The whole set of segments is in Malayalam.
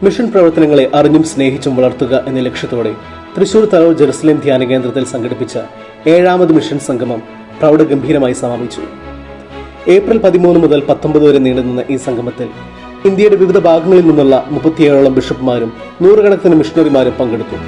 മിഷൻ പ്രവർത്തനങ്ങളെ അറിഞ്ഞും സ്നേഹിച്ചും വളർത്തുക എന്ന ലക്ഷ്യത്തോടെ തൃശൂർ തരൂർ ജെറുസലേം ധ്യാന കേന്ദ്രത്തിൽ സംഘടിപ്പിച്ച 7ാമത് മിഷൻ സംഗമം പ്രൗഢഗംഭീരമായി സമാപിച്ചു. ഏപ്രിൽ 13 മുതൽ 19 വരെ നീണ്ടുനിന്ന ഈ സംഗമത്തിൽ ഇന്ത്യയുടെ വിവിധ ഭാഗങ്ങളിൽ നിന്നുള്ള 37ഓളം ബിഷപ്പുമാരും നൂറുകണക്കിന് മിഷണറിമാരും പങ്കെടുത്തു.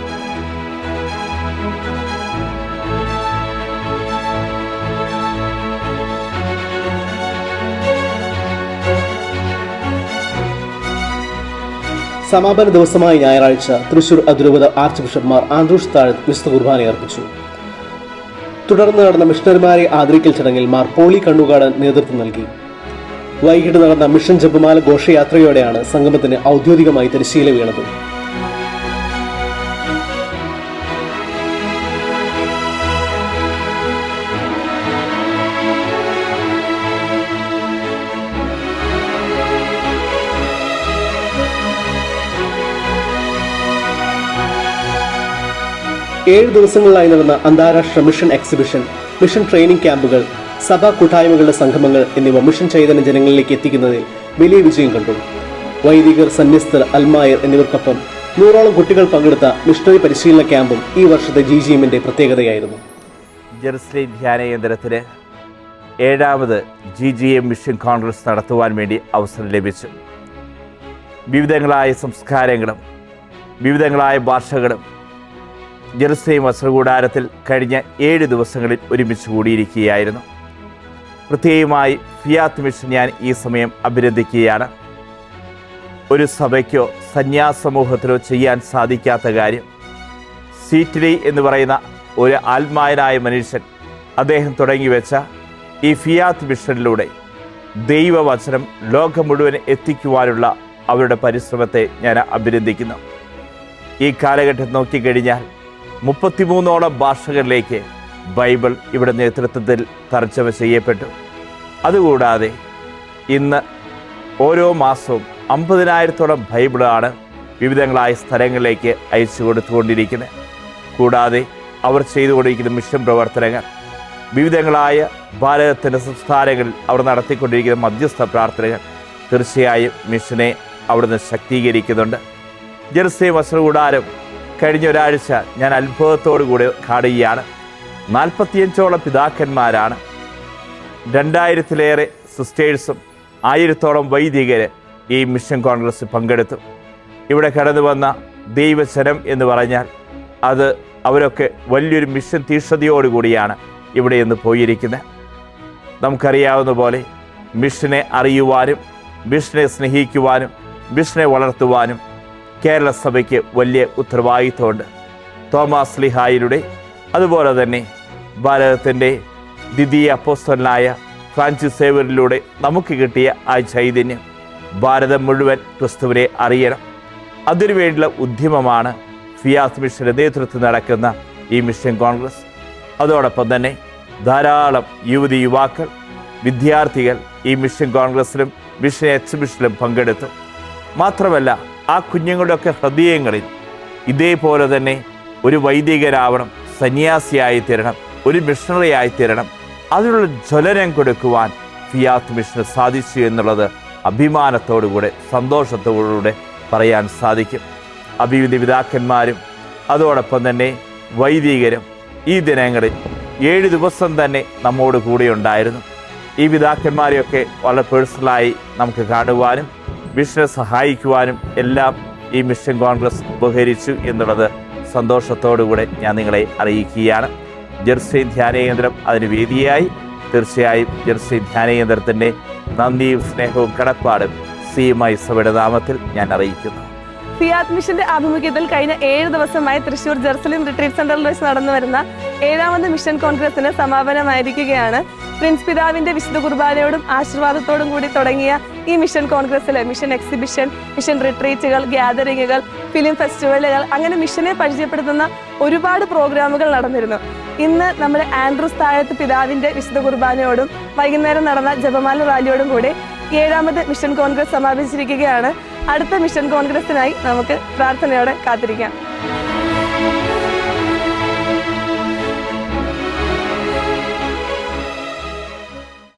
സമാപന ദിവസമായ ഞായറാഴ്ച തൃശൂർ അതിരൂപത ആർച്ച് ബിഷപ്പ്മാർ ആൻഡ്രൂസ് താഴത്ത് വിശുദ്ധ കുർബാന അർപ്പിച്ചു. തുടർന്ന് നടന്ന മിഷണറിമാരെ ആദരിക്കൽ ചടങ്ങിൽ മാർ പോളി കണ്ണുകാടൻ നേതൃത്വം നൽകി. വൈകിട്ട് നടന്ന മിഷൻ ജപമാല ഘോഷയാത്രയോടെയാണ് സംഗമത്തിന് ഔദ്യോഗികമായി തിരശ്ശീല വീണത്. ഏഴ് ദിവസങ്ങളിലായി നടന്ന അന്താരാഷ്ട്ര മിഷൻ എക്സിബിഷൻ, മിഷൻ ട്രെയിനിങ് ക്യാമ്പുകൾ, സഭാ കൂട്ടായ്മകളുടെ സംഗമങ്ങൾ എന്നിവ മിഷൻ ചൈതന്യ ജനങ്ങളിലേക്ക് എത്തിക്കുന്നതിൽ വലിയ വിജയം കണ്ടു. വൈദികർ, സന്യസ്തർ, അൽമായർ എന്നിവർക്കൊപ്പം 100ഓളം കുട്ടികൾ പങ്കെടുത്ത മിഷണറി പരിശീലന ക്യാമ്പും ഈ വർഷത്തെ GGMന്റെ പ്രത്യേകതയായിരുന്നു. ജെറുസലേം ധ്യാന കേന്ദ്രത്തിന് 7ാമത് GGM മിഷൻ കോൺഗ്രസ് നടത്തുവാൻ വേണ്ടി അവസരം ലഭിച്ചു. വിവിധങ്ങളായ സംസ്കാരങ്ങളും വിവിധങ്ങളായ ഭാഷകളും ജെറുസലേം വസ്ത്രകൂടാരത്തിൽ കഴിഞ്ഞ 7 ദിവസങ്ങളിൽ ഒരുമിച്ച് കൂടിയിരിക്കുകയായിരുന്നു. പ്രത്യേകമായി ഫിയാത്ത് മിഷൻ ഞാൻ ഈ സമയം അഭിനന്ദിക്കുകയാണ്. ഒരു സഭയ്ക്കോ സന്യാസമൂഹത്തിലോ ചെയ്യാൻ സാധിക്കാത്ത കാര്യം സീറ്റിലി എന്ന് പറയുന്ന ഒരു ആത്മായനായ മനുഷ്യൻ അദ്ദേഹം തുടങ്ങിവെച്ച ഈ ഫിയാത്ത് മിഷനിലൂടെ ദൈവവചനം ലോകം മുഴുവൻ എത്തിക്കുവാനുള്ള അവരുടെ പരിശ്രമത്തെ ഞാൻ അഭിനന്ദിക്കുന്നു. ഈ കാലഘട്ടം നോക്കിക്കഴിഞ്ഞാൽ 33ഓളം ഭാഷകളിലേക്ക് ബൈബിൾ ഇവിടെ നേതൃത്വത്തിൽ തർജ്ജമ ചെയ്യപ്പെട്ടു. അതുകൂടാതെ ഇന്ന് ഓരോ മാസവും 50,000-ഓളം ബൈബിളാണ് വിവിധങ്ങളായ സ്ഥലങ്ങളിലേക്ക് അയച്ചു കൊടുത്തുകൊണ്ടിരിക്കുന്നത്. കൂടാതെ അവർ ചെയ്തുകൊണ്ടിരിക്കുന്ന മിഷൻ പ്രവർത്തനങ്ങൾ, വിവിധങ്ങളായ ഭാരതത്തിൻ്റെ സംസ്ഥാനങ്ങളിൽ അവർ നടത്തിക്കൊണ്ടിരിക്കുന്ന മധ്യസ്ഥ പ്രാർത്ഥനകൾ തീർച്ചയായും മിഷനെ അവിടുന്ന് ശക്തീകരിക്കുന്നുണ്ട്. ജെറുസലേം വസ്ത്രകൂടാരം കഴിഞ്ഞ ഒരാഴ്ച ഞാൻ അത്ഭുതത്തോടു കൂടി കാണുകയാണ്. 45ഓളം പിതാക്കന്മാരാണ്, 2000-ലേറെ സിസ്റ്റേഴ്സും 1000-ഓളം വൈദികർ ഈ മിഷൻ കോൺഗ്രസ്സിൽ പങ്കെടുത്തു. ഇവിടെ കടന്നു വന്ന ദൈവജനം എന്ന് പറഞ്ഞാൽ അത് അവരൊക്കെ വലിയൊരു മിഷൻ തീഷ്ണതയോടുകൂടിയാണ് ഇവിടെ നിന്ന് പോയിരിക്കുന്നത്. നമുക്കറിയാവുന്ന പോലെ മിഷനെ അറിയുവാനും മിഷനെ സ്നേഹിക്കുവാനും മിഷനെ വളർത്തുവാനും കേരള സഭയ്ക്ക് വലിയ ഉത്തരവാദിത്വമുണ്ട്. തോമാസ് ശ്ലീഹായിലൂടെ അതുപോലെ തന്നെ ഭാരതത്തിൻ്റെ ദ്വിതീയ അപ്പോസ്തലനായ ഫ്രാൻസിസ് സേവ്യറിലൂടെ നമുക്ക് കിട്ടിയ ആ ചൈതന്യം ഭാരതം മുഴുവൻ ക്രിസ്തുവിനെ അറിയണം. അതിനുവേണ്ടിയുള്ള ഉദ്യമമാണ് ഫിയാത്ത് മിഷന്റെ നേതൃത്വത്തിൽ നടക്കുന്ന ഈ മിഷൻ കോൺഗ്രസ്. അതോടൊപ്പം തന്നെ ധാരാളം യുവാക്കൾ, വിദ്യാർത്ഥികൾ ഈ മിഷൻ കോൺഗ്രസിലും മിഷൻ എക്സിബിഷനിലും പങ്കെടുത്തു. മാത്രമല്ല ആ കുഞ്ഞുങ്ങളുടെയൊക്കെ ഹൃദയങ്ങളിൽ ഇതേപോലെ തന്നെ ഒരു വൈദികരാവണം, സന്യാസിയായി തീരണം, ഒരു മിഷണറി ആയി തീരണം, അതിനുള്ള ജ്വലനം കൊടുക്കുവാൻ ഫിയാത്ത് മിഷന് സാധിച്ചു എന്നുള്ളത് അഭിമാനത്തോടുകൂടെ സന്തോഷത്തോടുകൂടെ പറയാൻ സാധിക്കും. അഭിവിധ പിതാക്കന്മാരും അതോടൊപ്പം തന്നെ വൈദികരും ഈ ദിനങ്ങളിൽ 7 ദിവസം തന്നെ നമ്മോട് കൂടെ ഉണ്ടായിരുന്നു. ഈ പിതാക്കന്മാരെയൊക്കെ വളരെ പേഴ്സണലായി നമുക്ക് കാണുവാനും മിഷനെ സഹായിക്കുവാനും എല്ലാം ഈ മിഷൻ കോൺഗ്രസ് ഉപകരിച്ചു എന്നുള്ളത് സന്തോഷത്തോടുകൂടെ ഞാൻ നിങ്ങളെ അറിയിക്കുകയാണ്. ജെറുസലേം ധ്യാന കേന്ദ്രം അതിന് വേദിയായി. തീർച്ചയായും ജെറുസലേം ധ്യാന കേന്ദ്രത്തിൻ്റെ നന്ദിയും സ്നേഹവും കടപ്പാടും CMI സഭയുടെ നാമത്തിൽ ഞാൻ അറിയിക്കുന്നു. ഫിയാത്ത് മിഷന്റെ ആഭിമുഖ്യത്തിൽ കഴിഞ്ഞ 7 ദിവസമായി തൃശൂർ ജെറുസലേം റിട്രീറ്റ് സെന്ററിൽ വെച്ച് നടന്നു വരുന്ന 7ാമത് മിഷൻ കോൺഗ്രസിന് സമാപനമായിരിക്കുകയാണ്. പ്രിൻസ് പിതാവിന്റെ വിശുദ്ധ കുർബാനയോടും ആശീർവാദത്തോടും കൂടി തുടങ്ങിയ ഈ മിഷൻ കോൺഗ്രസ്സിലെ മിഷൻ എക്സിബിഷൻ, മിഷൻ റിട്രീറ്റുകൾ, ഗ്യാതറിങ്ങുകൾ, ഫിലിം ഫെസ്റ്റിവലുകൾ, അങ്ങനെ മിഷനെ പരിചയപ്പെടുത്തുന്ന ഒരുപാട് പ്രോഗ്രാമുകൾ നടന്നിരുന്നു. ഇന്ന് നമ്മുടെ ആൻഡ്രൂസ് താഴത്ത് പിതാവിന്റെ വിശുദ്ധ കുർബാനയോടും വൈകുന്നേരം നടന്ന ജപമാല റാലിയോടും കൂടി 7ാമത് മിഷൻ കോൺഗ്രസ് സമാപിച്ചിരിക്കുകയാണ്. അടുത്ത മിഷൻ കോൺഗ്രസിനായി നമുക്ക് പ്രാർത്ഥനയോടെ കാത്തിരിക്കാം.